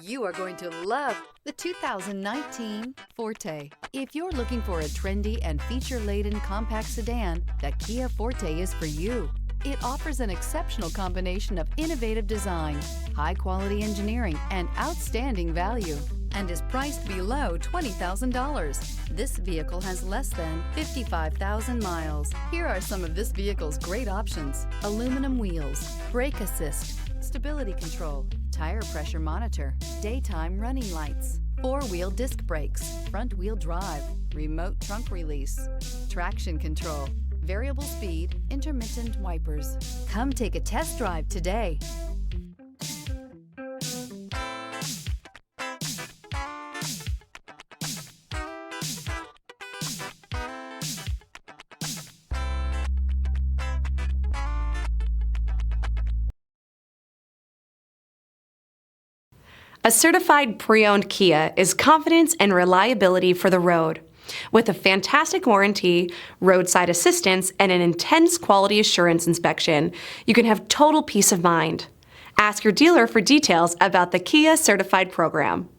You are going to love the 2019 Forte. If you're looking for a trendy and feature-laden compact sedan, the Kia Forte is for you. It offers an exceptional combination of innovative design, high-quality engineering, and outstanding value, and is priced below $20,000. This vehicle has less than 55,000 miles. Here are some of this vehicle's great options: aluminum wheels, brake assist, stability control, tire pressure monitor, daytime running lights, four-wheel disc brakes, front-wheel drive, remote trunk release, traction control, variable speed, intermittent wipers. Come take a test drive today. A certified pre-owned Kia is confidence and reliability for the road. With a fantastic warranty, roadside assistance, and an intense quality assurance inspection, you can have total peace of mind. Ask your dealer for details about the Kia Certified program.